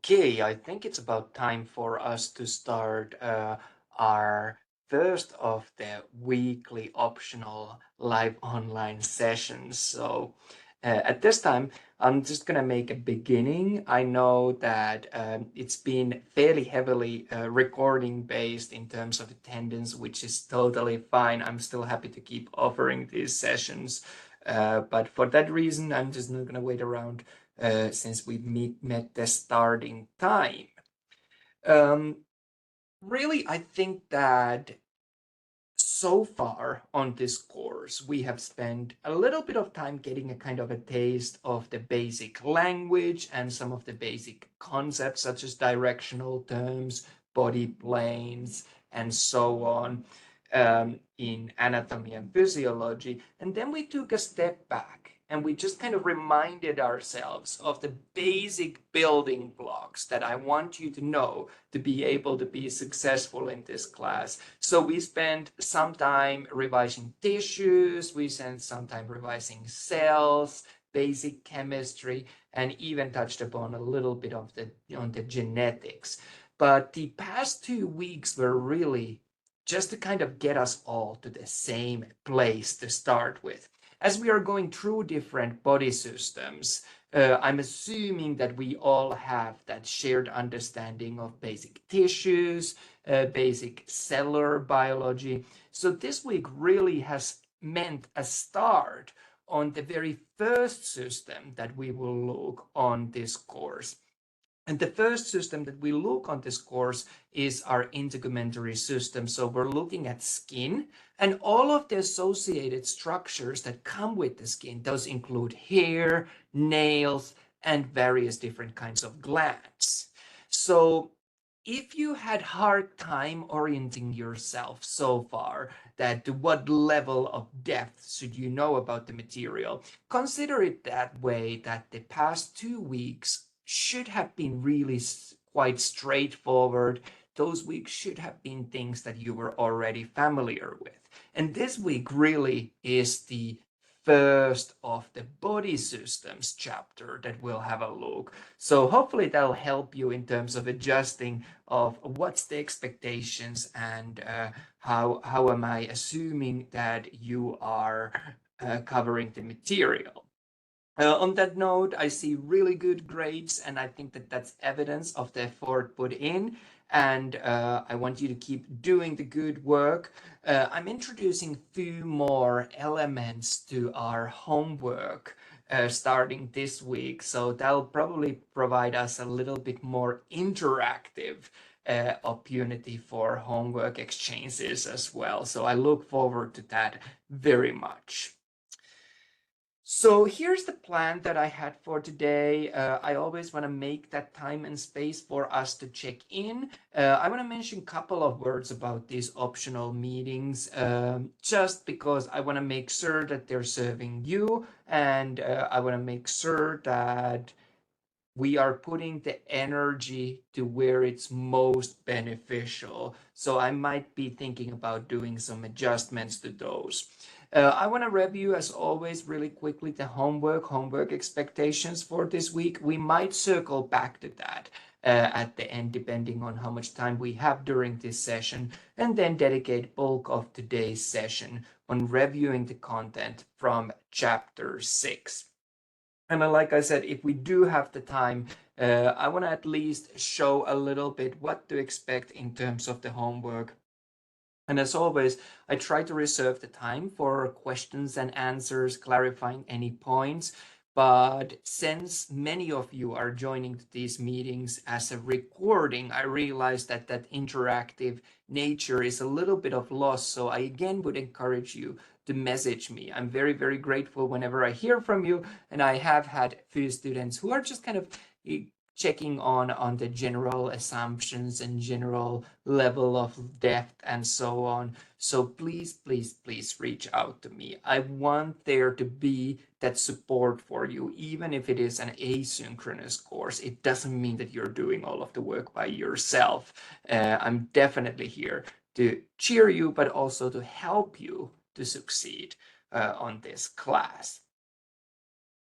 Okay, I think it's about time for us to start our first of the weekly optional live online sessions. So at this time, I'm just going to make a beginning. I know that it's been fairly heavily recording based in terms of attendance, which is totally fine. I'm still happy to keep offering these sessions. But for that reason, I'm just not going to wait around since we met the starting time. Um, Really, I think that so far on this course, we have spent a little bit of time getting a kind of a taste of the basic language and some of the basic concepts, such as directional terms, body planes, and so on, in anatomy and physiology. And then we took a step back and we just kind of reminded ourselves of the basic building blocks that I want you to know to be able to be successful in this class. So we spent some time revising tissues, we spent some time revising cells, basic chemistry, and even touched upon a little bit of the genetics. But the past 2 weeks were really just to kind of get us all to the same place to start with. As we are going through different body systems, I'm assuming that we all have that shared understanding of basic tissues, basic cellular biology. So this week really has meant a start on the very first system that we will look on this course. And the first system that we look on this course is our integumentary system. So we're looking at skin and all of the associated structures that come with the skin. Those include hair, nails, and various different kinds of glands. So if you had hard time orienting yourself so far, that to what level of depth should you know about the material, consider it that way, that the past 2 weeks should have been really quite straightforward. Those weeks should have been things that you were already familiar with. And this week really is the first of the body systems chapter that we'll have a look. So hopefully that'll help you in terms of adjusting of what's the expectations and how am I assuming that you are covering the material. On that note, I see really good grades, and I think that that's evidence of the effort put in. And I want you to keep doing the good work. I'm introducing a few more elements to our homework starting this week. So that'll probably provide us a little bit more interactive opportunity for homework exchanges as well. So I look forward to that very much. So here's the plan that I had for today. I always want to make that time and space for us to check in. I want to mention a couple of words about these optional meetings, just because I want to make sure that they're serving you, and I want to make sure that we are putting the energy to where it's most beneficial. So I might be thinking about doing some adjustments to those. I want to review, as always, really quickly the homework expectations for this week. We might circle back to that at the end, depending on how much time we have during this session, and then dedicate bulk of today's session on reviewing the content from chapter 6. And like I said, if we do have the time, I want to at least show a little bit what to expect in terms of the homework. And as always, I try to reserve the time for questions and answers, clarifying any points. But since many of you are joining these meetings as a recording, I realize that that interactive nature is a little bit of loss. So I again would encourage you to message me. I'm very, very grateful whenever I hear from you. And I have had few students who are just kind of checking on the general assumptions and general level of depth and so on. So please, please, please reach out to me. I want there to be that support for you, even if it is an asynchronous course. It doesn't mean that you're doing all of the work by yourself. I'm definitely here to cheer you, but also to help you to succeed on this class.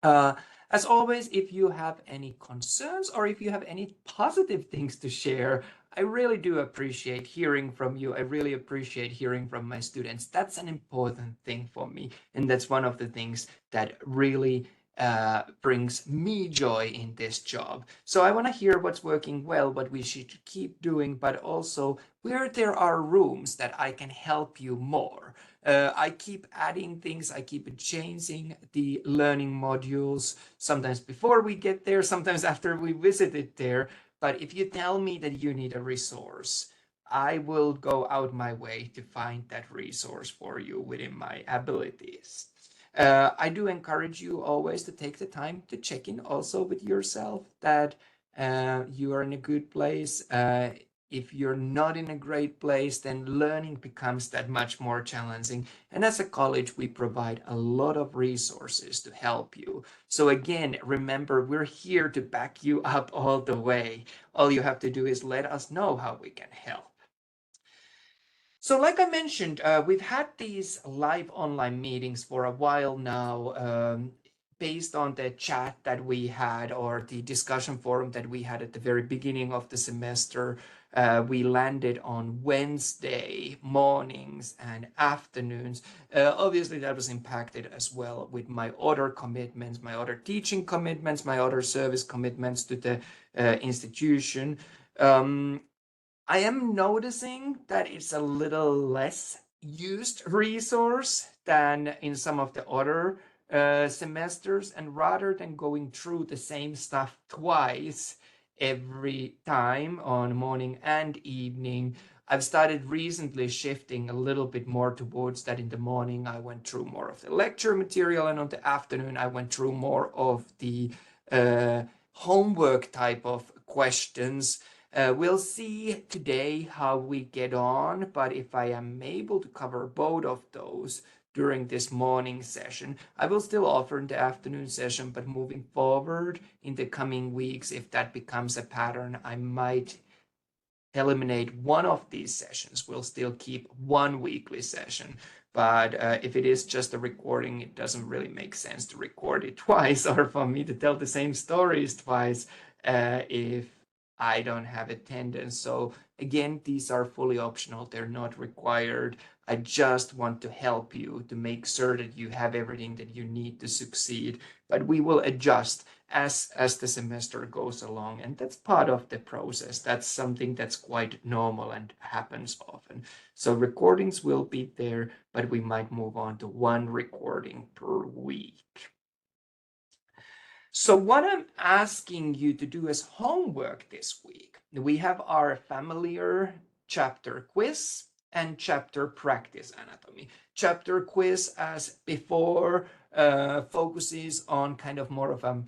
Uh, as always, if you have any concerns or if you have any positive things to share, I really do appreciate hearing from you. I really appreciate hearing from my students. That's an important thing for me. And that's one of the things that really brings me joy in this job. So I want to hear what's working well, what we should keep doing, but also where there are rooms that I can help you more. I keep adding things, I keep changing the learning modules, sometimes before we get there, sometimes after we visited there. But if you tell me that you need a resource, I will go out my way to find that resource for you within my abilities. I do encourage you always to take the time to check in also with yourself that you are in a good place. If you're not in a great place, then learning becomes that much more challenging. And as a college, we provide a lot of resources to help you. So again, remember, we're here to back you up all the way. All you have to do is let us know how we can help. So like I mentioned, we've had these live online meetings for a while now, based on the chat that we had or the discussion forum that we had at the very beginning of the semester. We landed on Wednesday mornings and afternoons. Obviously, that was impacted as well with my other commitments, my other teaching commitments, my other service commitments to the institution. Um, I am noticing that it's a little less used resource than in some of the other semesters, and rather than going through the same stuff twice every time on morning and evening, I've started recently shifting a little bit more towards that. In the morning, I went through more of the lecture material, and on the afternoon, I went through more of the uh, homework type of questions. We'll see today how we get on, but if I am able to cover both of those during this morning session, I will still offer in the afternoon session, but moving forward in the coming weeks, if that becomes a pattern, I might eliminate one of these sessions. We'll still keep one weekly session. But if it is just a recording, it doesn't really make sense to record it twice or for me to tell the same stories twice if I don't have attendance. So again, these are fully optional. They're not required. I just want to help you to make sure that you have everything that you need to succeed. But we will adjust as the semester goes along, and that's part of the process. That's something that's quite normal and happens often. So recordings will be there, but we might move on to one recording per week. So what I'm asking you to do as homework this week, we have our familiar chapter quiz and chapter practice anatomy. Chapter quiz, as before, focuses on kind of more of a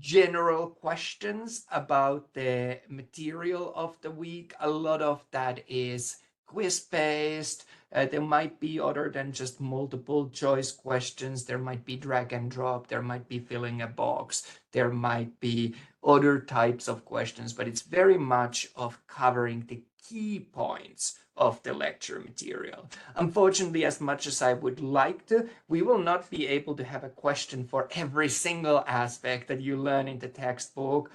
general questions about the material of the week. A lot of that is quiz based. There might be other than just multiple choice questions. There might be drag and drop. There might be filling a box. There might be other types of questions, but it's very much of covering the key points of the lecture material. Unfortunately, as much as I would like to, we will not be able to have a question for every single aspect that you learn in the textbook.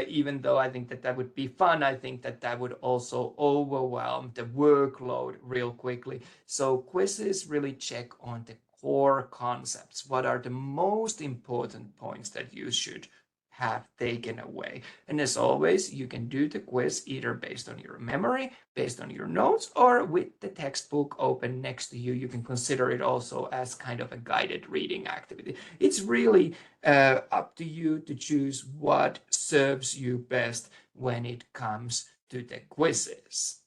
Even though I think that that would be fun, I think that that would also overwhelm the workload real quickly. So quizzes really check on the core concepts. What are the most important points that you should have taken away? And as always, you can do the quiz either based on your memory, based on your notes, or with the textbook open next to you. You can consider it also as kind of a guided reading activity. It's really up to you to choose what serves you best when it comes to the quizzes.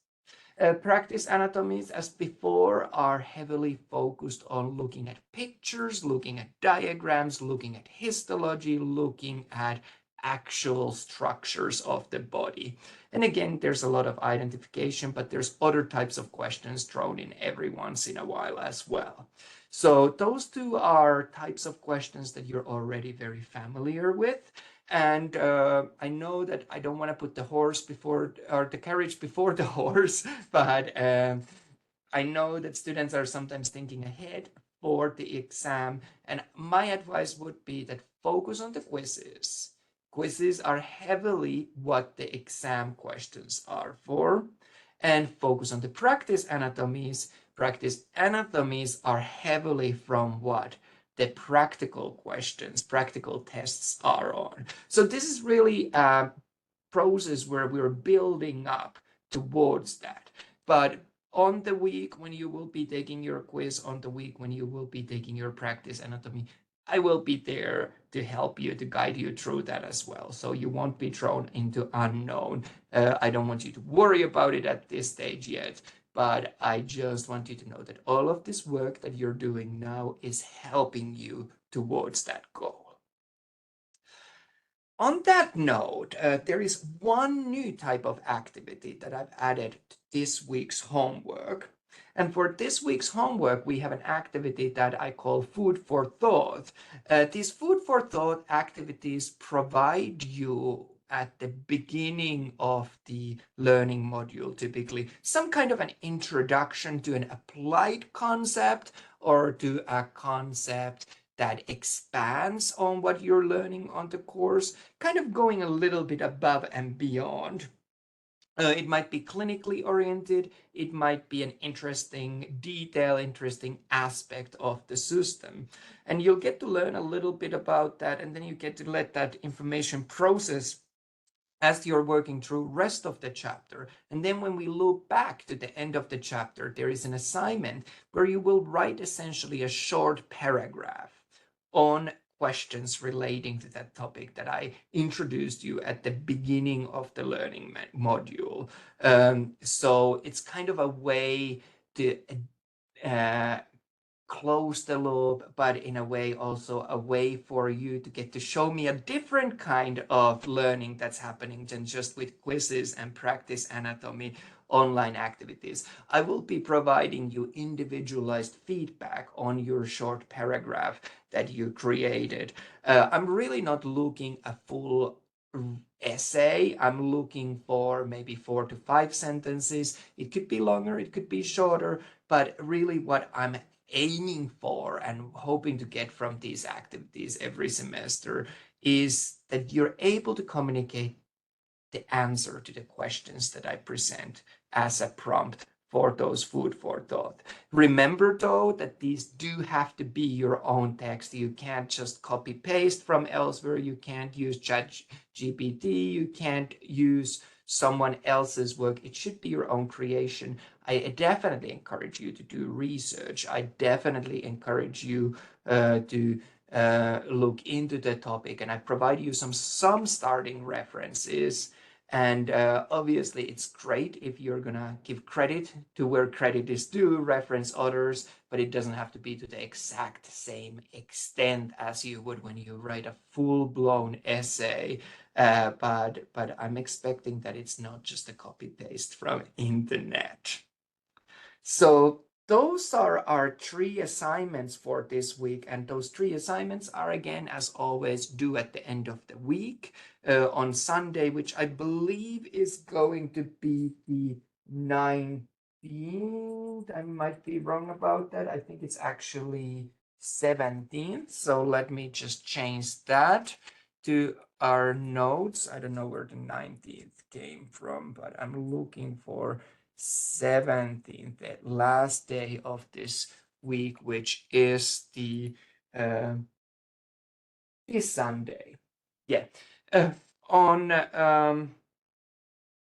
Practice anatomies, as before, are heavily focused on looking at pictures, looking at diagrams, looking at histology, looking at actual structures of the body. And again, there's a lot of identification, but there's other types of questions thrown in every once in a while as well. So those two are types of questions that you're already very familiar with. And I know that I don't want to put the horse before, or the carriage before the horse, but I know that students are sometimes thinking ahead for the exam. And my advice would be that focus on the quizzes. Quizzes are heavily what the exam questions are for, and focus on the practice anatomies. Practice anatomies are heavily from what the practical questions, practical tests are on. So this is really a process where we're building up towards that. But on the week when you will be taking your quiz, on the week when you will be taking your practice anatomy, I will be there to help you, to guide you through that as well. So you won't be thrown into unknown. I don't want you to worry about it at this stage yet, but I just want you to know that all of this work that you're doing now is helping you towards that goal. On that note, there is one new type of activity that I've added to this week's homework. And for this week's homework, we have an activity that I call Food for Thought. These Food for Thought activities provide you at the beginning of the learning module, typically, some kind of an introduction to an applied concept or to a concept that expands on what you're learning on the course, kind of going a little bit above and beyond. It might be clinically oriented, it might be an interesting detail, interesting aspect of the system. And you'll get to learn a little bit about that, and then you get to let that information process as you're working through rest of the chapter. And then when we look back to the end of the chapter, there is an assignment where you will write essentially a short paragraph on questions relating to that topic that I introduced you at the beginning of the learning module. So it's kind of a way to close the loop, but in a way also a way for you to get to show me a different kind of learning that's happening than just with quizzes and practice anatomy online activities. I will be providing you individualized feedback on your short paragraph that you created. I'm really not looking a full essay. I'm looking for maybe 4 to 5 sentences. It could be longer, it could be shorter, but really what I'm aiming for and hoping to get from these activities every semester is that you're able to communicate the answer to the questions that I present as a prompt for those food for thought. Remember though that these do have to be your own text. You can't just copy paste from elsewhere. You can't use ChatGPT. You can't use someone else's work. It should be your own creation. I definitely encourage you to do research. I definitely encourage you to look into the topic, and I provide you some starting references. And obviously, it's great if you're gonna give credit to where credit is due, reference others, but it doesn't have to be to the exact same extent as you would when you write a full-blown essay. But I'm expecting that it's not just a copy paste from internet. So those are our 3 assignments for this week, and those 3 assignments are again, as always, due at the end of the week on Sunday, which I believe is going to be the 19th. I might be wrong about that. I think it's actually 17th. So let me just change that to our notes. I don't know where the 19th came from, but I'm looking for 17th, the last day of this week, which is the this Sunday. Yeah. On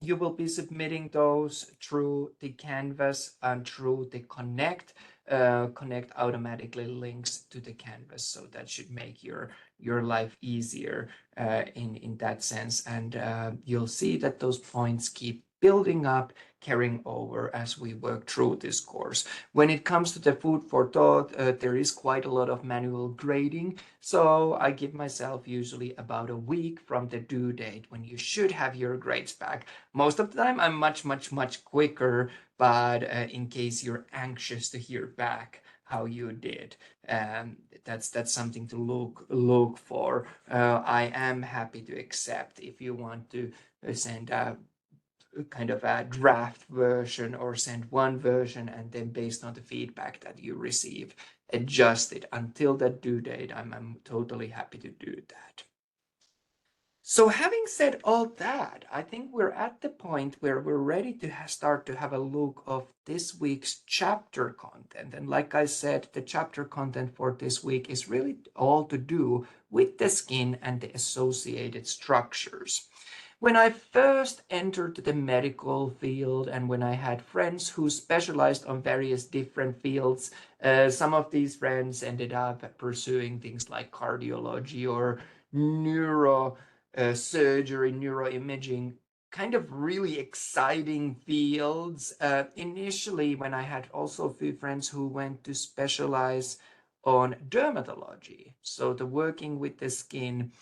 you will be submitting those through the Canvas and through the Connect. Connect automatically links to the Canvas, so that should make your life easier in that sense. And you'll see that those points keep building up, carrying over as we work through this course. When it comes to the food for thought, there is quite a lot of manual grading, so I give myself usually about a week from the due date when you should have your grades back. Most of the time I'm much quicker, but in case you're anxious to hear back how you did, that's something to look for. I am happy to accept if you want to send a kind of a draft version or send one version, and then based on the feedback that you receive, adjust it until that due date. I'm totally happy to do that. So having said all that, I think we're at the point where we're ready to start to have a look of this week's chapter content. And like I said, the chapter content for this week is really all to do with the skin and the associated structures. When I first entered the medical field and when I had friends who specialized on various different fields, some of these friends ended up pursuing things like cardiology or neuro surgery, neuroimaging, kind of really exciting fields. Initially, when I had also a few friends who went to specialize on dermatology, so the working with the skin,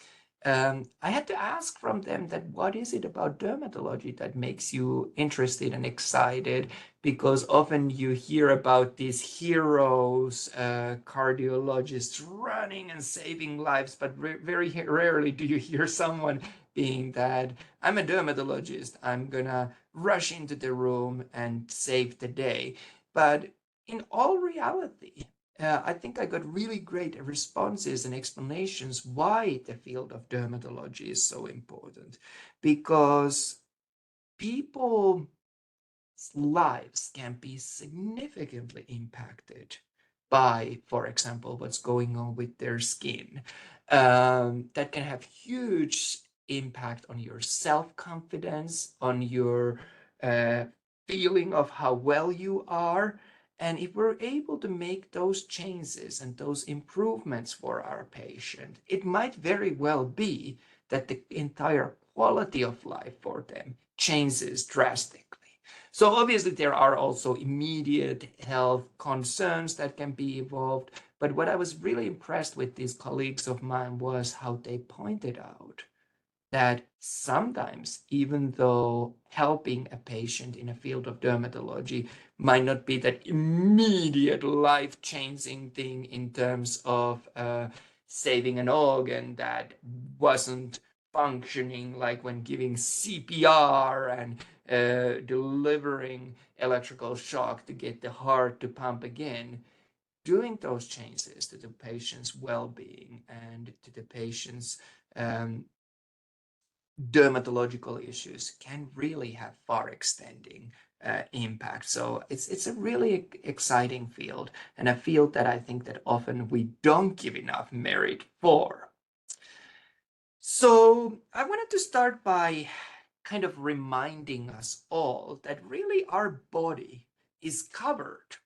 I had to ask from them that what is it about dermatology that makes you interested and excited? Because often you hear about these heroes, cardiologists running and saving lives, but very rarely do you hear someone being that I'm a dermatologist, I'm gonna rush into the room and save the day. But in all reality, I think I got really great responses and explanations why the field of dermatology is so important. Because people's lives can be significantly impacted by, for example, what's going on with their skin. That can have huge impact on your self-confidence, on your uh, feeling of how well you are. And if we're able to make those changes and those improvements for our patient, it might very well be that the entire quality of life for them changes drastically. So obviously there are also immediate health concerns that can be involved. But what I was really impressed with these colleagues of mine was how they pointed out that sometimes, even though helping a patient in a field of dermatology might not be that immediate life-changing thing in terms of saving an organ that wasn't functioning, like when giving CPR and delivering electrical shock to get the heart to pump again, doing those changes to the patient's well-being and to the patient's dermatological issues can really have far extending impact. So it's a really exciting field, and a field that I think that often we don't give enough merit for. So I wanted to start by kind of reminding us all that really our body is covered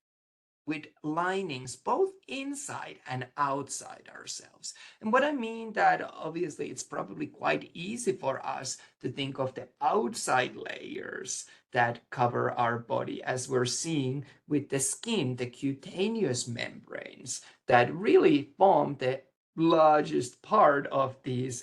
with linings both inside and outside ourselves. And what I mean that obviously it's probably quite easy for us to think of the outside layers that cover our body, as we're seeing with the skin, the cutaneous membranes that really form the largest part of these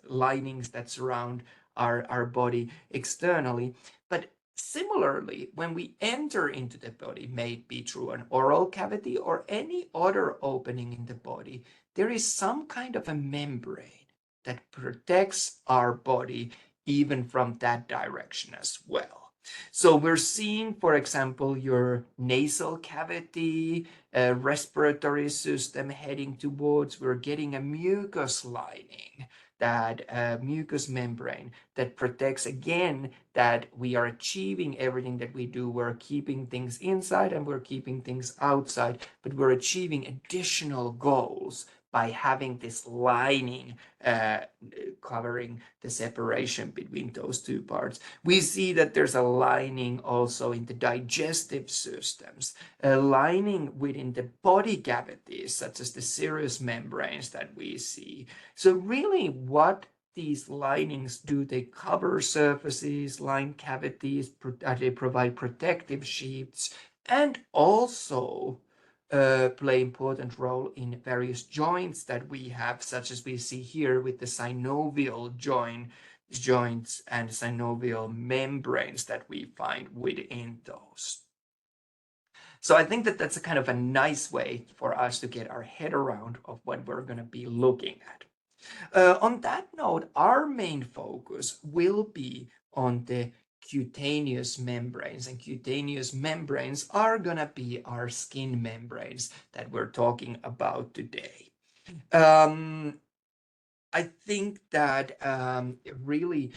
linings that surround our body externally. But similarly, when we enter into the body, may it be through an oral cavity or any other opening in the body, there is some kind of a membrane that protects our body even from that direction as well. So we're seeing, for example, your nasal cavity, respiratory system heading towards, we're getting a mucus lining, that mucous membrane that protects again that we are achieving everything that we do. We're keeping things inside and we're keeping things outside, but we're achieving additional goals by having this lining covering the separation between those two parts. We see that there's a lining also in the digestive systems, a lining within the body cavities, such as the serous membranes that we see. So really what these linings do, they cover surfaces, line cavities, they provide protective sheets, and also play important role in various joints that we have, such as we see here with the synovial joints and synovial membranes that we find within those. So I think that that's a kind of a nice way for us to get our head around of what we're going to be looking at. On that note, our main focus will be on the cutaneous membranes, and cutaneous membranes are gonna be our skin membranes that we're talking about today. I think that really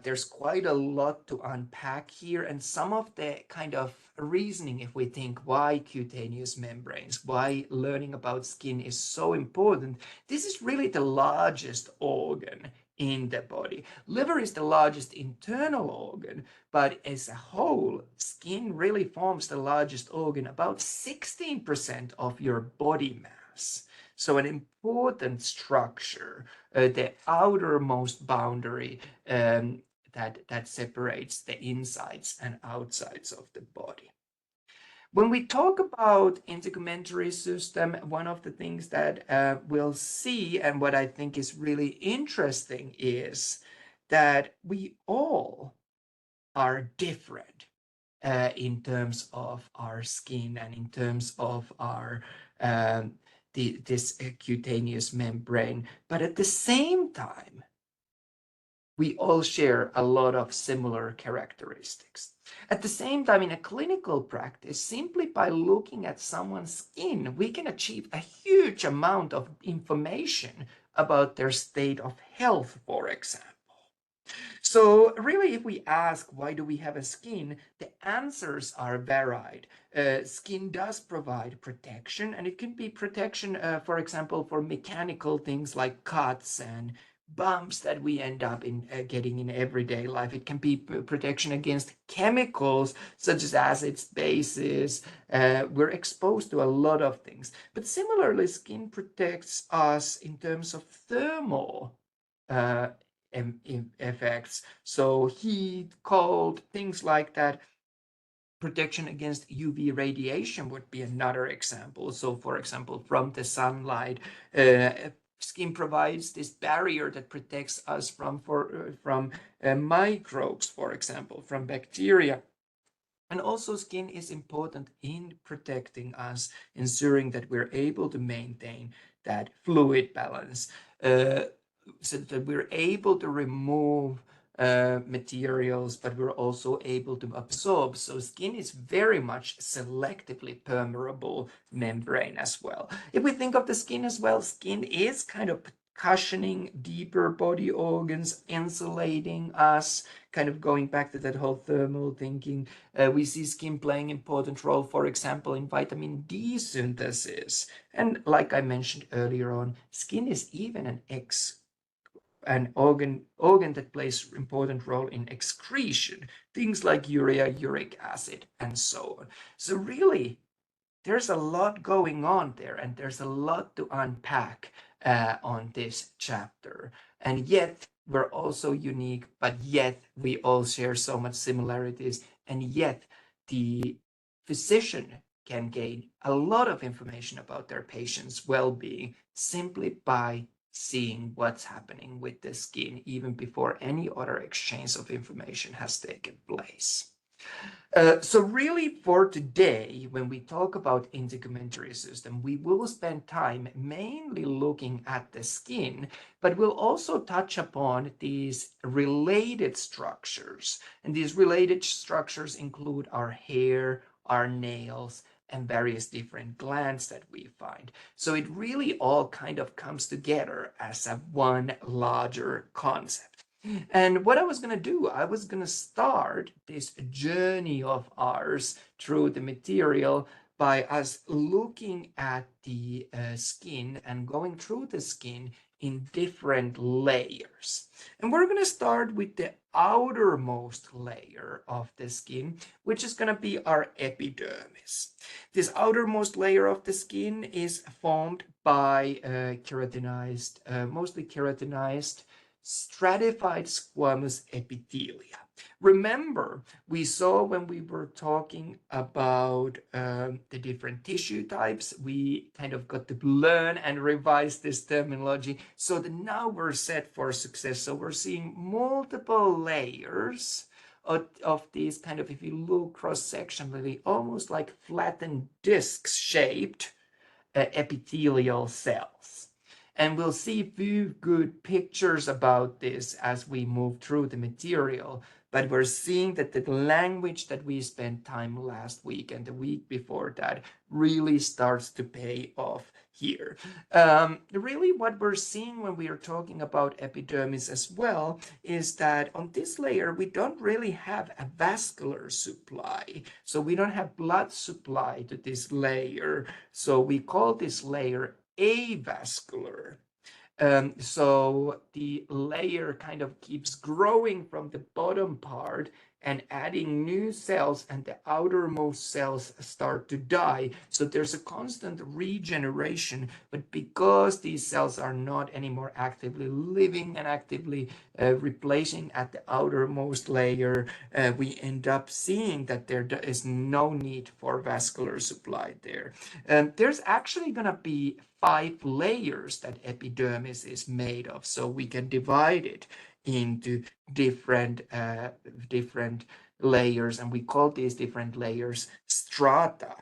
there's quite a lot to unpack here, and some of the kind of reasoning, if we think why cutaneous membranes, why learning about skin is so important. This is really the largest organ in the body. Liver is the largest internal organ, but as a whole, skin really forms the largest organ, about 16% of your body mass. So an important structure, the outermost boundary that separates the insides and outsides of the body. When we talk about integumentary system, one of the things that we'll see, and what I think is really interesting, is that we all are different in terms of our skin and in terms of our this cutaneous membrane. But at the same time, we all share a lot of similar characteristics. At the same time, in a clinical practice, simply by looking at someone's skin, we can achieve a huge amount of information about their state of health, for example. So really, if we ask why do we have a skin, the answers are varied. Skin does provide protection, and it can be protection, for example, for mechanical things like cuts and bumps that we end up in getting in everyday life. It can be protection against chemicals such as acids, bases. We're exposed to a lot of things. But similarly, skin protects us in terms of thermal uh, effects. So heat, cold, things like that. Protection against UV radiation would be another example. So, for example, from the sunlight, skin provides this barrier that protects us from microbes, for example, from bacteria. And also, skin is important in protecting us, ensuring that we're able to maintain that fluid balance. So that we're able to remove materials, but we're also able to absorb. So skin is very much selectively permeable membrane as well. If we think of the skin as well, skin is kind of cushioning deeper body organs, insulating us, kind of going back to that whole thermal thinking. We see skin playing important role, for example, in vitamin D synthesis. And like I mentioned earlier on, skin is even an organ that plays important role in excretion, things like urea, uric acid, and so on. So really, there's a lot going on there, and there's a lot to unpack on this chapter. And yet, we're also unique, but yet we all share so much similarities, and yet the physician can gain a lot of information about their patient's well-being simply by seeing what's happening with the skin even before any other exchange of information has taken place. So really for today, when we talk about integumentary system, we will spend time mainly looking at the skin, but we'll also touch upon these related structures. And these related structures include our hair, our nails, and various different glands that we find. So it really all kind of comes together as a one larger concept. And what I was going to do, I was going to start this journey of ours through the material by us looking at the skin and going through the skin in different layers. And we're going to start with the outermost layer of the skin, which is going to be our epidermis. This outermost layer of the skin is formed by mostly keratinized stratified squamous epithelia. Remember, we saw when we were talking about the different tissue types, we kind of got to learn and revise this terminology so that now we're set for success. So we're seeing multiple layers of these kind of, if you look cross-sectionally, almost like flattened discs shaped epithelial cells. And we'll see a few good pictures about this as we move through the material. but we're seeing that the language that we spent time last week and the week before that really starts to pay off here. Really, what we're seeing when we are talking about epidermis as well is that on this layer, we don't really have a vascular supply. So we don't have blood supply to this layer. So we call this layer avascular. So the layer kind of keeps growing from the bottom part and adding new cells, and the outermost cells start to die. So there's a constant regeneration, but because these cells are not anymore actively living and actively replacing at the outermost layer, we end up seeing that there is no need for vascular supply there. There's actually going to be 5 layers that epidermis is made of, so we can divide it into different layers, and we call these different layers strata.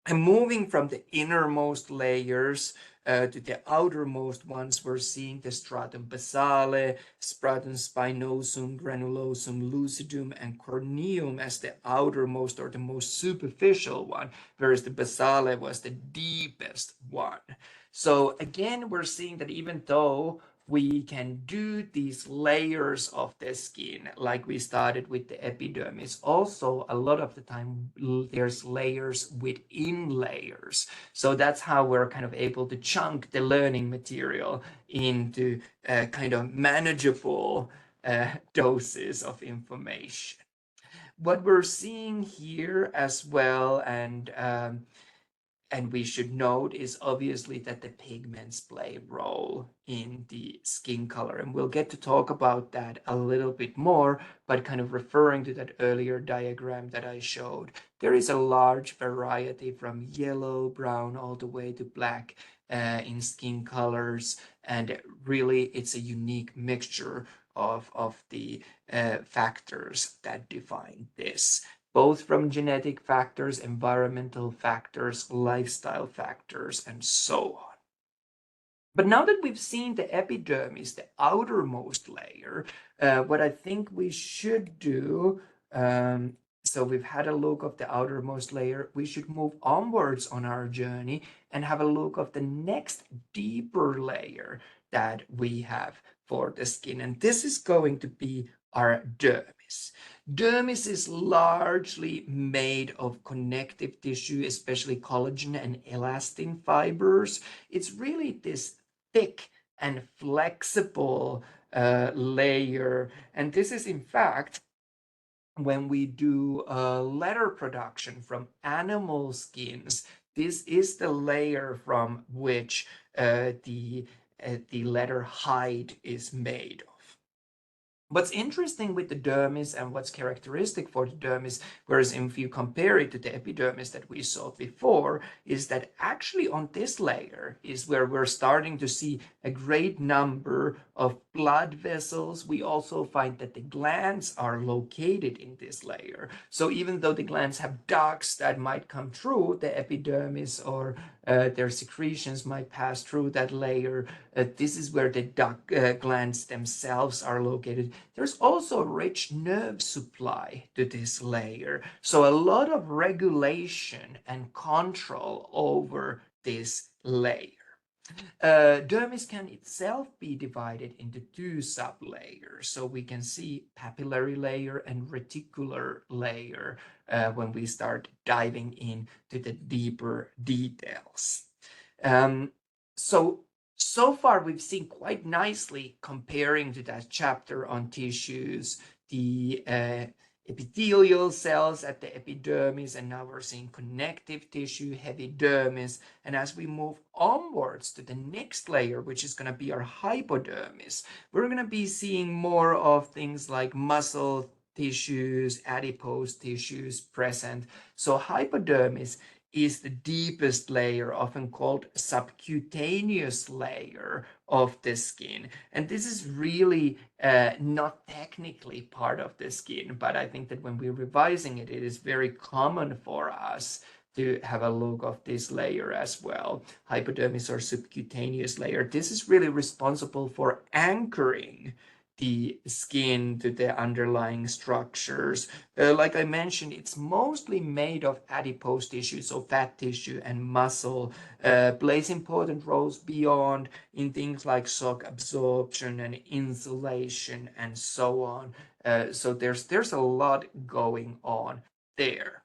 And moving from the innermost layers to the outermost ones, we're seeing the stratum basale, stratum spinosum, granulosum, lucidum, and corneum as the outermost or the most superficial one, whereas the basale was the deepest one. So again, we're seeing that even though we can do these layers of the skin like we started with the epidermis, also a lot of the time there's layers within layers. So that's how we're kind of able to chunk the learning material into kind of manageable doses of information. What we're seeing here as well, and we should note, is obviously that the pigments play a role in the skin color. And we'll get to talk about that a little bit more, but kind of referring to that earlier diagram that I showed, there is a large variety from yellow, brown, all the way to black in skin colors. And really, it's a unique mixture of the factors that define this, both from genetic factors, environmental factors, lifestyle factors, and so on. But now that we've seen the epidermis, the outermost layer, what I think we should do, so we've had a look of the outermost layer, we should move onwards on our journey and have a look of the next deeper layer that we have for the skin. And this is going to be our dermis. Dermis is largely made of connective tissue, especially collagen and elastin fibers. It's really this thick and flexible layer. And this is, in fact, when we do leather production from animal skins, this is the layer from which the leather hide is made of. What's interesting with the dermis and what's characteristic for the dermis, whereas if you compare it to the epidermis that we saw before, is that actually on this layer is where we're starting to see a great number of blood vessels. We also find that the glands are located in this layer. So even though the glands have ducts that might come through the epidermis, or their secretions might pass through that layer, this is where the glands themselves are located. There's also a rich nerve supply to this layer. So a lot of regulation and control over this layer. Dermis can itself be divided into 2 sublayers. So we can see papillary layer and reticular layer when we start diving into the deeper details. So far, we've seen quite nicely, comparing to that chapter on tissues, the epithelial cells at the epidermis, and now we're seeing connective tissue, heavy dermis. And as we move onwards to the next layer, which is going to be our hypodermis, we're going to be seeing more of things like muscle tissues, adipose tissues present. So hypodermis is the deepest layer, often called subcutaneous layer of the skin. And this is really not technically part of the skin, but I think that when we're revising it, it is very common for us to have a look of this layer as well. Hypodermis or subcutaneous layer. This is really responsible for anchoring the skin to the underlying structures. Like I mentioned, it's mostly made of adipose tissue, so fat tissue and muscle, plays important roles beyond in things like shock absorption and insulation and so on. So there's a lot going on there.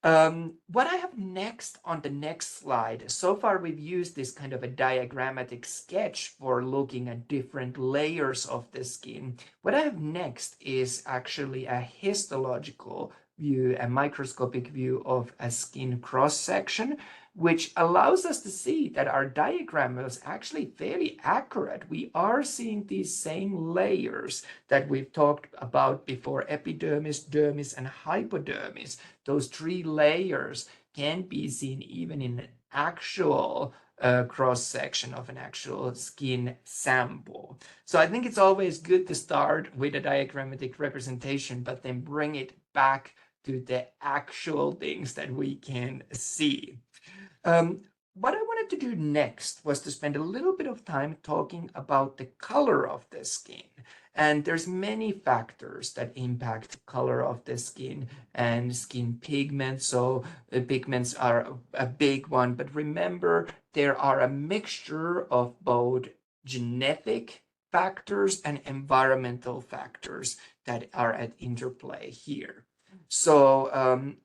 What I have next on the next slide, so far we've used this kind of a diagrammatic sketch for looking at different layers of the skin. What I have next is actually a histological view, a microscopic view of a skin cross-section, which allows us to see that our diagram is actually fairly accurate. We are seeing these same layers that we've talked about before: epidermis, dermis, and hypodermis. Those three layers can be seen even in an actual cross section of an actual skin sample. So I think it's always good to start with a diagrammatic representation, but then bring it back to the actual things that we can see. What I wanted to do next was to spend a little bit of time talking about the color of the skin. And there's many factors that impact the color of the skin and skin pigments. So pigments are a big one, but remember, there are a mixture of both genetic factors and environmental factors that are at interplay here. So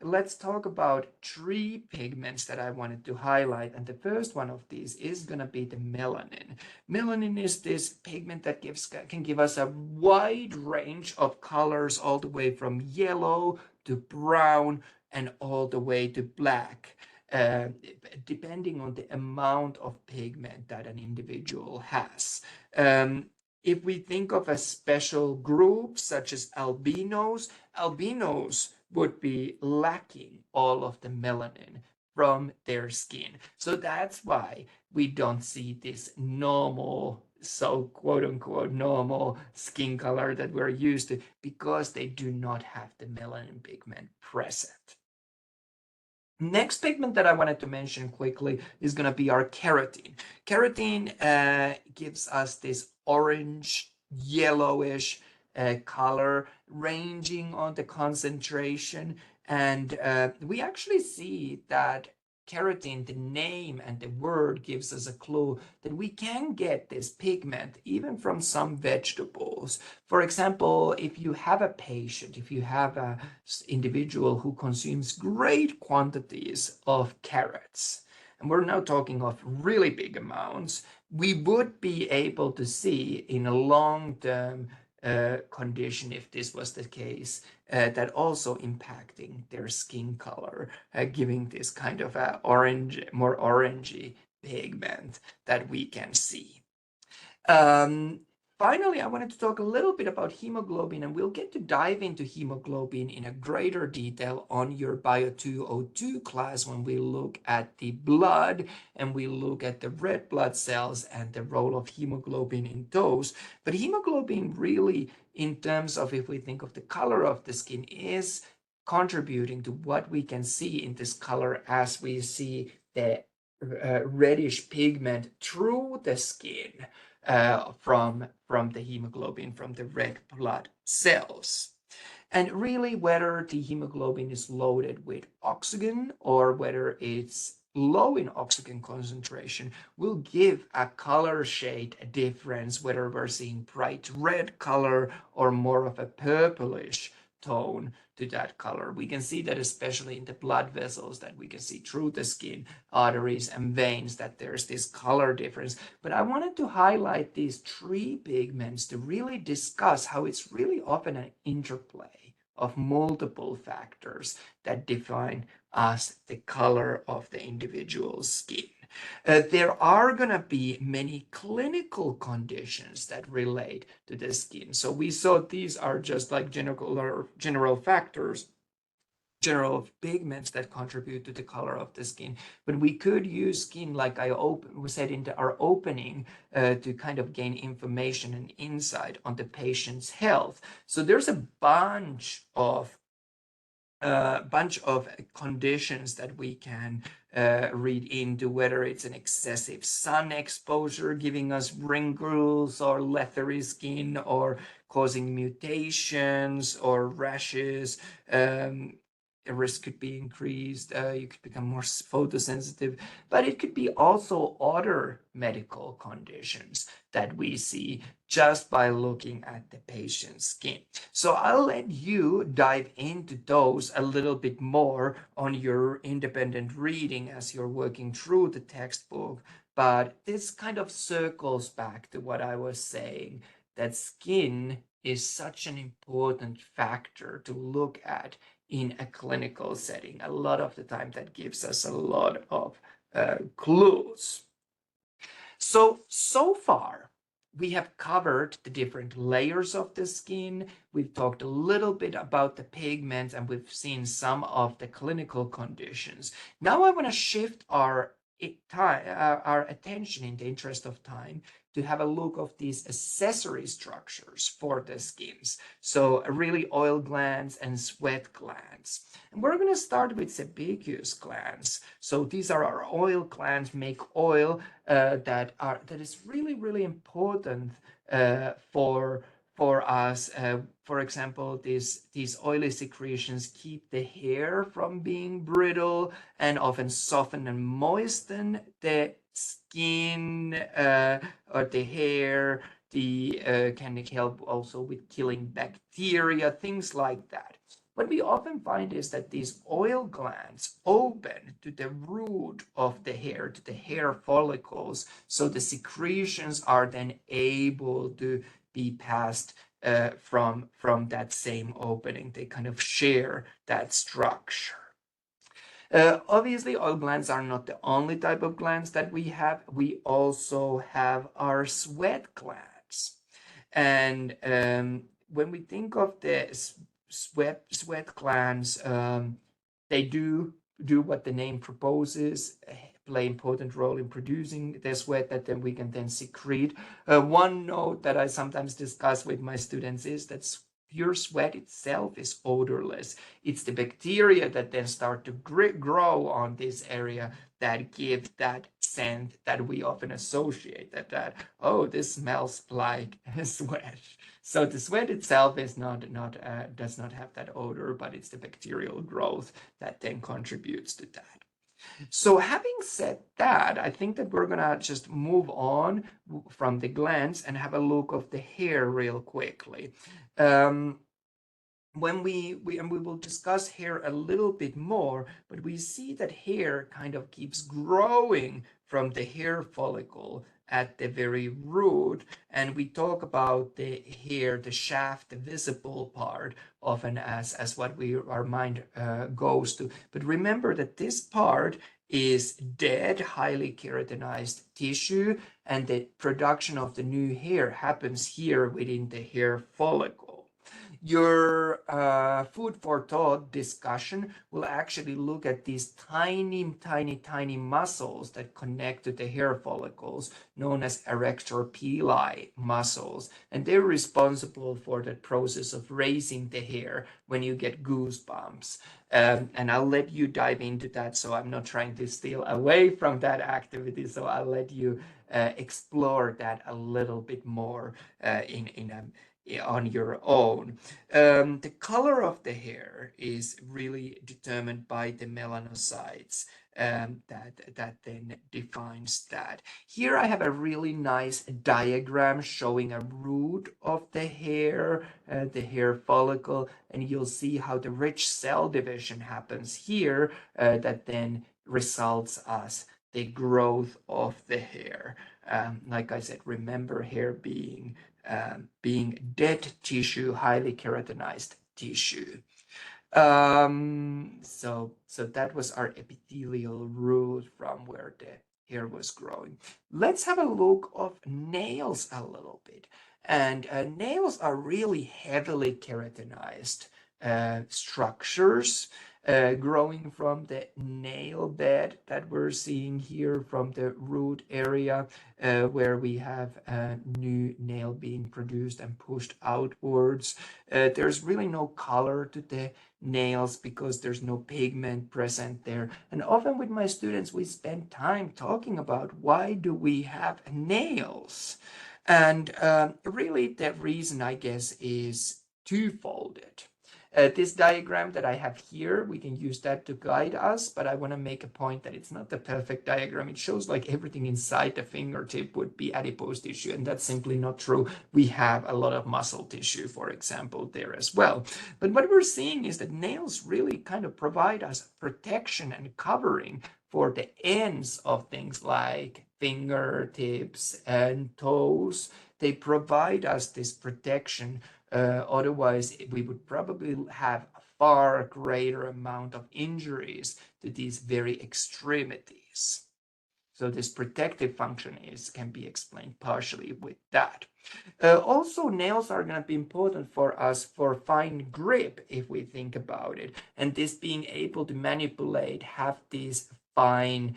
let's talk about three pigments that I wanted to highlight. And the first one of these is going to be the melanin. Melanin is this pigment that can give us a wide range of colors, all the way from yellow to brown and all the way to black, depending on the amount of pigment that an individual has. If we think of a special group such as albinos, albinos would be lacking all of the melanin from their skin. So that's why we don't see this normal, so quote unquote normal skin color that we're used to, because they do not have the melanin pigment present. Next pigment that I wanted to mention quickly is going to be our keratin. Keratin gives us this orange, yellowish color, ranging on the concentration. And we actually see that keratin, the name and the word, gives us a clue that we can get this pigment even from some vegetables. For example, if you have a patient, if you have an individual who consumes great quantities of carrots, and we're now talking of really big amounts, we would be able to see in a long-term condition, if this was the case, that also impacting their skin color, giving this kind of a orange, more orangey pigment that we can see. Finally, I wanted to talk a little bit about hemoglobin, and we'll get to dive into hemoglobin in a greater detail on your BIO202 class when we look at the blood and we look at the red blood cells and the role of hemoglobin in those. But hemoglobin really, in terms of if we think of the color of the skin, is contributing to what we can see in this color as we see the reddish pigment through the skin from the hemoglobin, from the red blood cells. And really, whether the hemoglobin is loaded with oxygen or whether it's low in oxygen concentration will give a color shade difference, whether we're seeing bright red color or more of a purplish tone to that color. We can see that especially in the blood vessels, that we can see through the skin, arteries and veins, that there's this color difference. But I wanted to highlight these three pigments to really discuss how it's really often an interplay of multiple factors that define us the color of the individual's skin. There are going to be many clinical conditions that relate to the skin. So we saw these are just like general factors, general pigments that contribute to the color of the skin. But we could use skin, like we said in our opening, to kind of gain information and insight on the patient's health. So there's a bunch of a bunch of conditions that we can read into, whether it's an excessive sun exposure giving us wrinkles or leathery skin or causing mutations or rashes. The risk could be increased. You could become more photosensitive, but it could be also other medical conditions that we see just by looking at the patient's skin. So I'll let you dive into those a little bit more on your independent reading as you're working through the textbook. But this kind of circles back to what I was saying, that skin is such an important factor to look at in a clinical setting. A lot of the time that gives us a lot of clues. So far, we have covered the different layers of the skin. We've talked a little bit about the pigments and we've seen some of the clinical conditions. Now I want to shift our attention in the interest of time to have a look of these accessory structures for the skins. So really oil glands and sweat glands. And we're going to start with sebaceous glands. So these are our oil glands, make oil that is really important for us. For example, these oily secretions keep the hair from being brittle and often soften and moisten the skin or the hair. The can help also with killing bacteria, things like that. What we often find is that these oil glands open to the root of the hair, to the hair follicles, so the secretions are then able to be passed from that same opening. They kind of share that structure. Obviously, oil glands are not the only type of glands that we have. We also have our sweat glands. And when we think of the sweat glands, they do what the name proposes, play important role in producing the sweat that then we can then secrete. One note that I sometimes discuss with my students is that pure sweat itself is odorless. It's the bacteria that then start to grow on this area that give that scent that we often associate that oh, this smells like sweat. So the sweat itself is does not have that odor, but it's the bacterial growth that then contributes to that. So having said that, I think that we're gonna just move on from the glands and have a look of the hair real quickly. When we will discuss hair a little bit more, but we see that hair kind of keeps growing from the hair follicle at the very root, and we talk about the hair, the shaft, the visible part, often as what our mind goes to. But remember that this part is dead, highly keratinized tissue, and the production of the new hair happens here within the hair follicle. Your food for thought discussion will actually look at these tiny muscles that connect to the hair follicles, known as erector pili muscles. And they're responsible for the process of raising the hair when you get goosebumps. And I'll let you dive into that. So I'm not trying to steal away from that activity. So I'll let you explore that a little bit more on your own. The color of the hair is really determined by the melanocytes that then defines that. Here I have a really nice diagram showing a root of the hair follicle, and you'll see how the rich cell division happens here that then results as the growth of the hair. Like I said, remember hair being dead tissue, highly keratinized tissue. So that was our epithelial root from where the hair was growing. Let's have a look of nails a little bit. And nails are really heavily keratinized structures. growing from the nail bed that we're seeing here from the root area, where we have a new nail being produced and pushed outwards. There's really no color to the nails because there's no pigment present there. And often with my students, we spend time talking about why do we have nails? And really, the reason, I guess, is twofolded. This diagram that I have here, we can use that to guide us, but I want to make a point that it's not the perfect diagram. It shows like everything inside the fingertip would be adipose tissue, and that's simply not true. We have a lot of muscle tissue, for example, there as well. But what we're seeing is that nails really kind of provide us protection and covering for the ends of things like fingertips and toes. They provide us this protection. Otherwise, we would probably have a far greater amount of injuries to these very extremities. So this protective function can be explained partially with that. Also, nails are going to be important for us for fine grip if we think about it. And this being able to manipulate, have this fine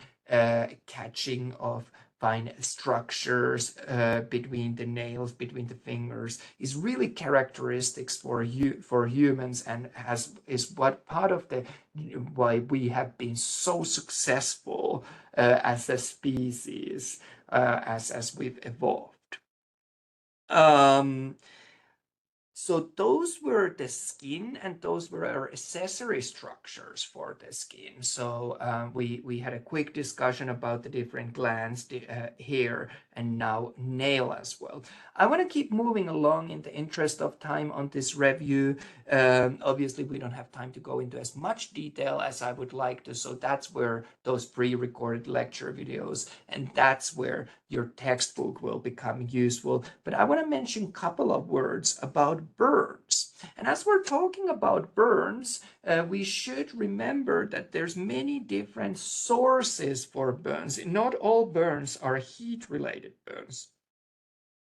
catching of fine structures between the nails, between the fingers, is really characteristics for humans, and is what part of the why we have been so successful as a species, as we've evolved. Um, so those were the skin, and those were our accessory structures for the skin. So we had a quick discussion about the different glands, the hair, and now nail as well. I want to keep moving along in the interest of time on this review. Obviously, we don't have time to go into as much detail as I would like to, so that's where those pre-recorded lecture videos, and that's where your textbook will become useful. But I want to mention a couple of words about burns. And as we're talking about burns, we should remember that there's many different sources for burns. Not all burns are heat-related burns.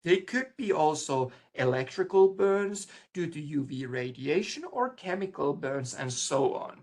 They could be also electrical burns due to UV radiation, or chemical burns, and so on.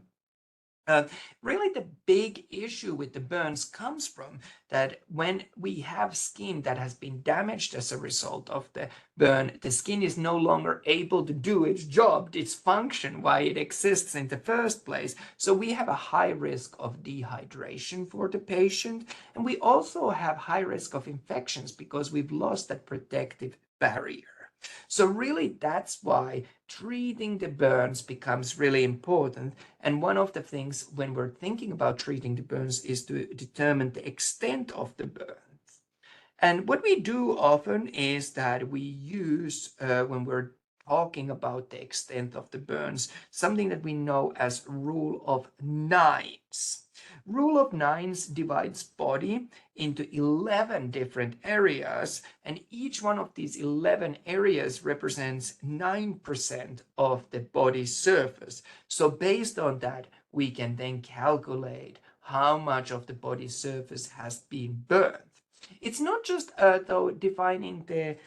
Really, the big issue with the burns comes from that when we have skin that has been damaged as a result of the burn, the skin is no longer able to do its job, its function, why it exists in the first place. So we have a high risk of dehydration for the patient, and we also have high risk of infections because we've lost that protective barrier. So really, that's why treating the burns becomes really important. And one of the things when we're thinking about treating the burns is to determine the extent of the burns. And what we do often is that we use, when we're talking about the extent of the burns, something that we know as rule of nines. Rule of nines divides body into 11 different areas, and each one of these 11 areas represents 9% of the body surface. So based on that, we can then calculate how much of the body surface has been burned. It's not just though defining the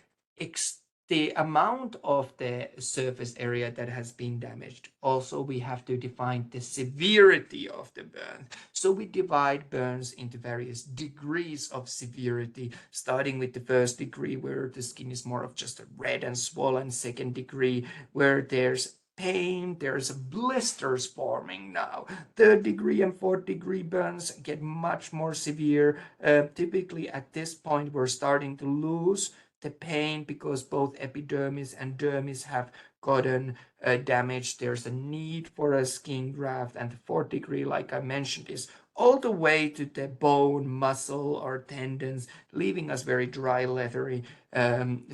amount of the surface area that has been damaged. Also, we have to define the severity of the burn. So we divide burns into various degrees of severity, starting with the first degree where the skin is more of just a red and swollen, second degree where there's pain, there's blisters forming now. Third degree and fourth degree burns get much more severe. Typically at this point, we're starting to lose the pain because both epidermis and dermis have gotten damaged. There's a need for a skin graft, and the fourth degree, like I mentioned, is all the way to the bone, muscle, or tendons, leaving us very dry, leathery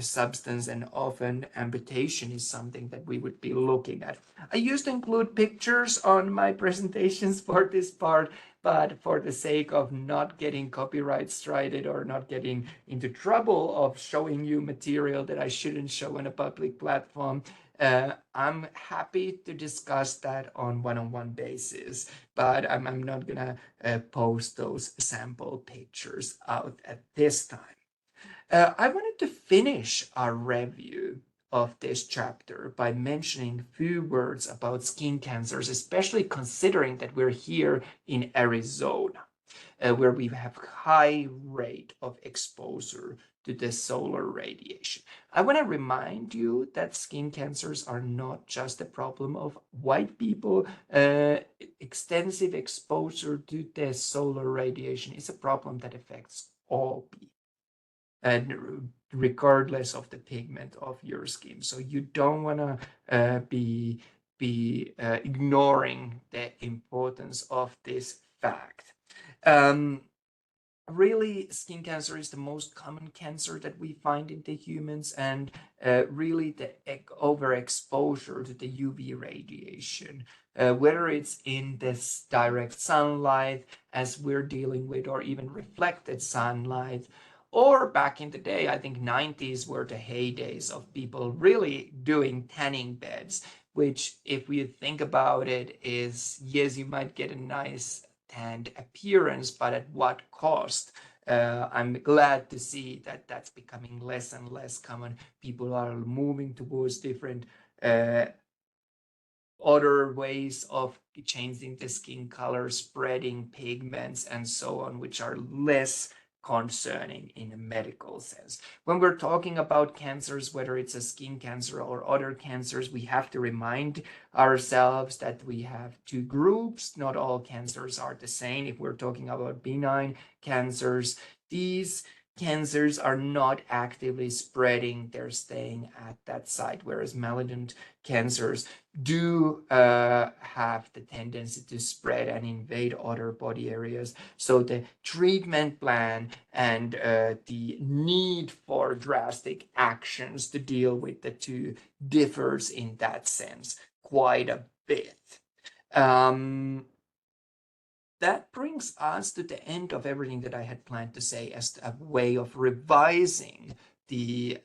substance, and often amputation is something that we would be looking at. I used to include pictures on my presentations for this part, but for the sake of not getting copyright striked or not getting into trouble of showing you material that I shouldn't show on a public platform, I'm happy to discuss that on one-on-one basis, but I'm not gonna post those sample pictures out at this time. I wanted to finish our review of this chapter by mentioning a few words about skin cancers, especially considering that we're here in Arizona, where we have high rate of exposure to the solar radiation. I want to remind you that skin cancers are not just a problem of white people. Extensive exposure to the solar radiation is a problem that affects all people, and regardless of the pigment of your skin. So you don't want to be ignoring the importance of this fact. Um, Really, skin cancer is the most common cancer that we find in the humans, and really the overexposure to the UV radiation, whether it's in this direct sunlight as we're dealing with, or even reflected sunlight, or back in the day, I think 90s were the heydays of people really doing tanning beds, which, if we think about it, is, yes, you might get a nice and appearance, but at what cost? I'm glad to see that that's becoming less and less common. People are moving towards different other ways of changing the skin color, spreading pigments, and so on, which are less concerning in a medical sense. When we're talking about cancers, whether it's a skin cancer or other cancers, we have to remind ourselves that we have two groups. Not all cancers are the same. If we're talking about benign cancers, these cancers are not actively spreading, they're staying at that site, whereas malignant cancers do have the tendency to spread and invade other body areas. So the treatment plan and the need for drastic actions to deal with the two differs in that sense quite a bit. Um, that brings us to the end of everything that I had planned to say as a way of revising the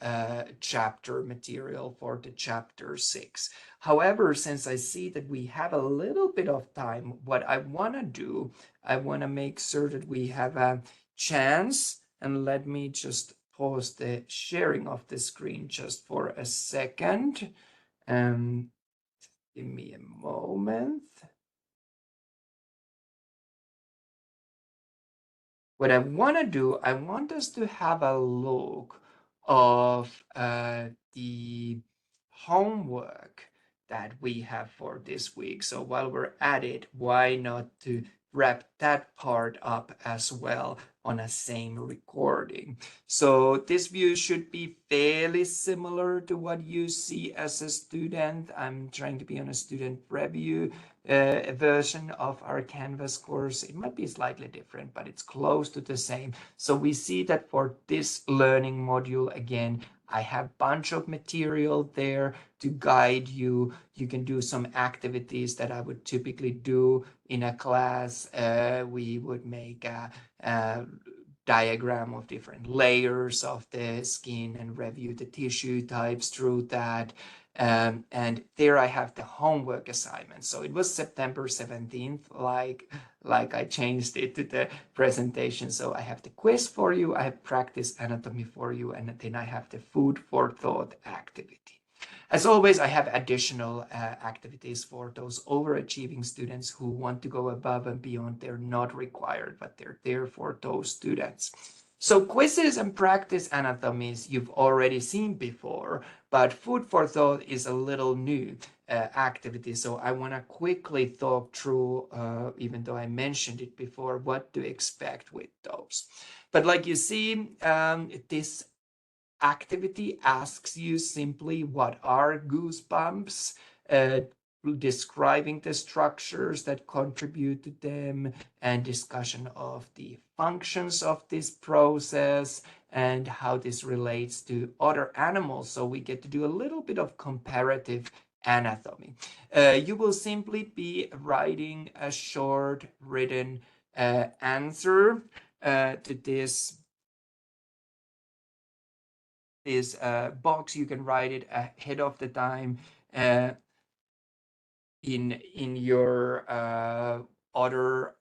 chapter material for the chapter 6. However, since I see that we have a little bit of time, what I want to do, I want to make sure that we have a chance, and let me just pause the sharing of the screen just for a second. Give me a moment. What I want to do, I want us to have a look of the homework that we have for this week. So while we're at it, why not to wrap that part up as well on a same recording? So this view should be fairly similar to what you see as a student. I'm trying to be on a student review version of our Canvas course. It might be slightly different, but it's close to the same. So we see that for this learning module, again, I have a bunch of material there to guide you. You can do some activities that I would typically do in a class. We would make a diagram of different layers of the skin and review the tissue types through that. And there I have the homework assignment. So it was September 17th, like I changed it to the presentation. So I have the quiz for you, I have practice anatomy for you, and then I have the food for thought activity. As always, I have additional activities for those overachieving students who want to go above and beyond. They're not required, but they're there for those students. So quizzes and practice anatomies you've already seen before, but food for thought is a little new activity. So I want to quickly talk through, even though I mentioned it before, what to expect with those. But like you see, this activity asks you simply what are goosebumps, describing the structures that contribute to them, and discussion of the functions of this process and how this relates to other animals. So we get to do a little bit of comparative anatomy. You will simply be writing a short written answer to this box. You can write it ahead of the time in your other,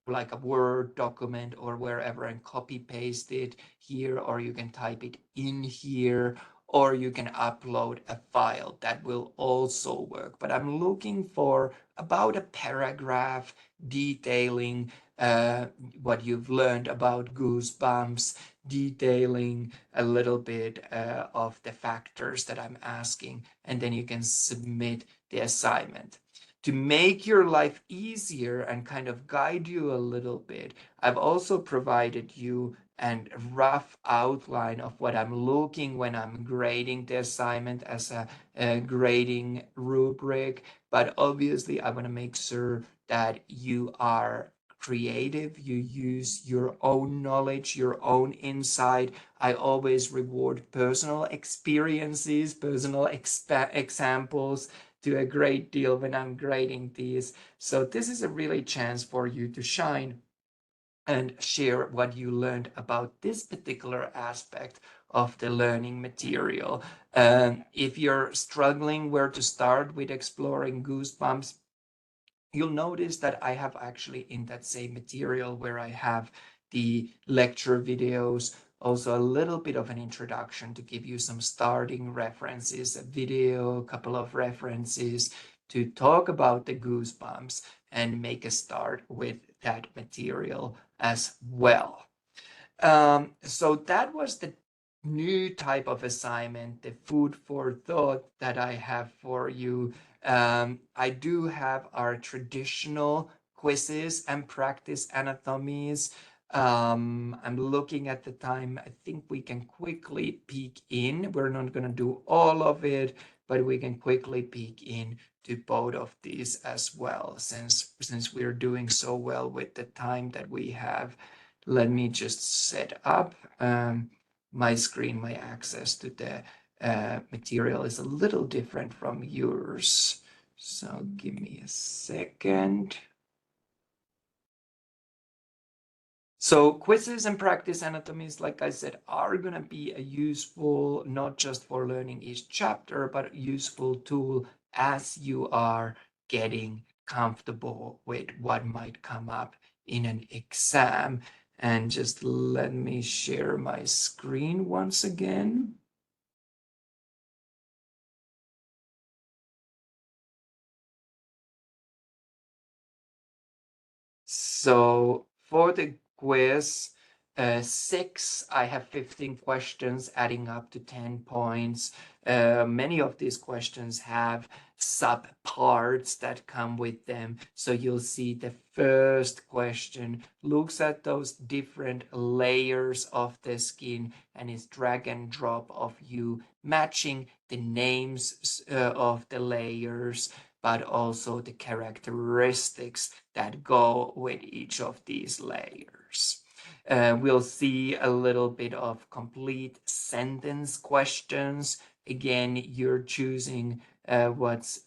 like a Word document or wherever, and copy paste it here, or you can type it in here, or you can upload a file. That will also work. But I'm looking for about a paragraph detailing what you've learned about goosebumps, detailing a little bit of the factors that I'm asking, and then you can submit the assignment. To make your life easier and kind of guide you a little bit, I've also provided you a rough outline of what I'm looking when I'm grading the assignment as a grading rubric. But obviously, I want to make sure that you are creative, you use your own knowledge, your own insight. I always reward personal experiences, personal examples to a great deal when I'm grading these. So this is a really chance for you to shine and share what you learned about this particular aspect of the learning material. If you're struggling where to start with exploring goosebumps, you'll notice that I have actually in that same material where I have the lecture videos, also a little bit of an introduction to give you some starting references, a video, a couple of references to talk about the goosebumps and make a start with that material as well. So that was the new type of assignment, the food for thought that I have for you. I do have our traditional quizzes and practice anatomies. I'm looking at the time. I think we can quickly peek in. We're not going to do all of it, but we can quickly peek in to both of these as well, since we're doing so well with the time that we have. Let me just set up my screen. My access to the material is a little different from yours. So give me a second. So quizzes and practice anatomies, like I said, are going to be a useful, not just for learning each chapter, but a useful tool as you are getting comfortable with what might come up in an exam. And just let me share my screen once again. So for the quiz, 6, I have 15 questions adding up to 10 points. Many of these questions have subparts that come with them. So you'll see the first question looks at those different layers of the skin and is drag and drop of you matching the names of the layers, but also the characteristics that go with each of these layers. We'll see a little bit of complete sentence questions. Again, you're choosing what's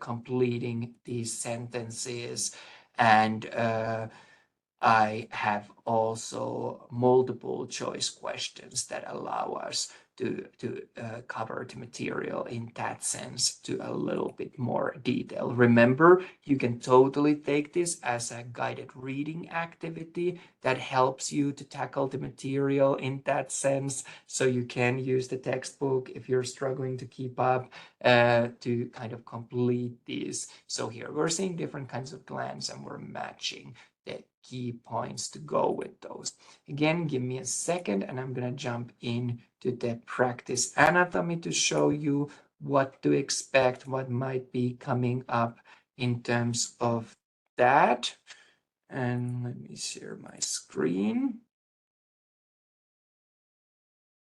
completing these sentences, and I have also multiple choice questions that allow us to cover the material in that sense to a little bit more detail. Remember, you can totally take this as a guided reading activity that helps you to tackle the material in that sense. So you can use the textbook if you're struggling to keep up to kind of complete these. So here we're seeing different kinds of glands and we're matching the key points to go with those. Again, give me a second and I'm going to jump in to the practice anatomy to show you what to expect, what might be coming up in terms of that. And let me share my screen.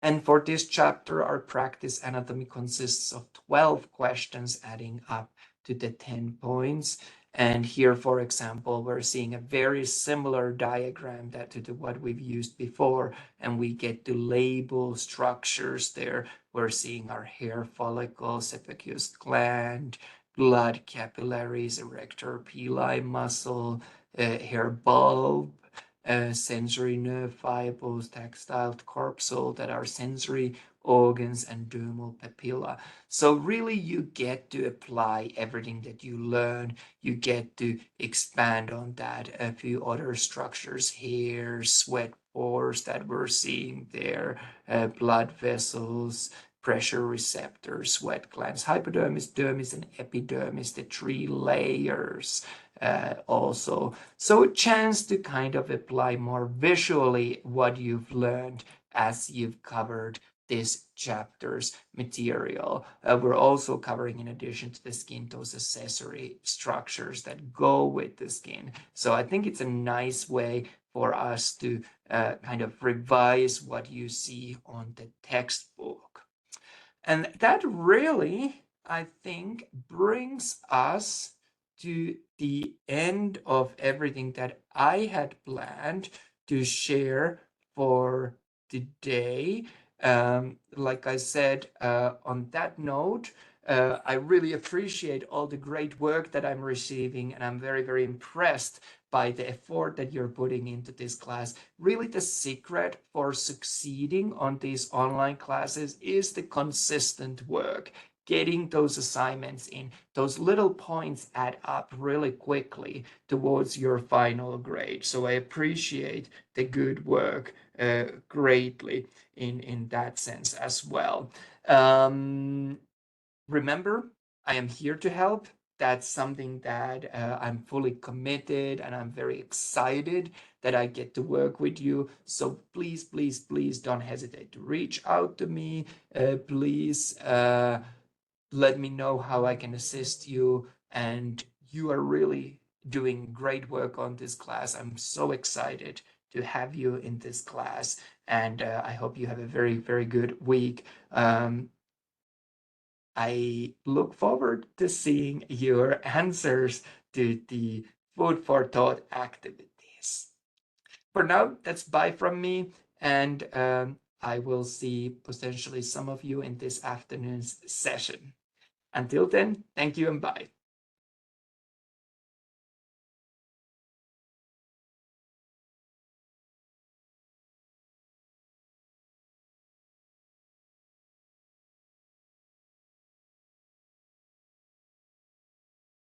And for this chapter, our practice anatomy consists of 12 questions adding up to the 10 points. And here, for example, we're seeing a very similar diagram to what we've used before, and we get to label structures there. We're seeing our hair follicle, sebaceous gland, blood capillaries, erector pili muscle, hair bulb, sensory nerve fibers, tactile corpuscle that are sensory organs, and dermal papilla. So really you get to apply everything that you learn. You get to expand on that. A few other structures, hair, sweat pores that we're seeing there, blood vessels, pressure receptors, sweat glands, hypodermis, dermis, and epidermis, the three layers also. So a chance to kind of apply more visually what you've learned as you've covered this chapter's material. We're also covering, in addition to the skin, those accessory structures that go with the skin. So I think it's a nice way for us to kind of revise what you see on the textbook. And that really, I think, brings us to the end of everything that I had planned to share for today. Like I said, on that note, I really appreciate all the great work that I'm receiving, and I'm very, very impressed by the effort that you're putting into this class. Really, the secret for succeeding on these online classes is the consistent work. Getting those assignments in, those little points add up really quickly towards your final grade. So I appreciate the good work greatly in that sense as well. Remember, I am here to help. That's something that I'm fully committed, and I'm very excited that I get to work with you. So please, please, please don't hesitate to reach out to me. Please let me know how I can assist you. And you are really doing great work on this class. I'm so excited to have you in this class, and I hope you have a very, very good week. I look forward to seeing your answers to the food for thought activities. For now, that's bye from me, and I will see potentially some of you in this afternoon's session. Until then, thank you and bye.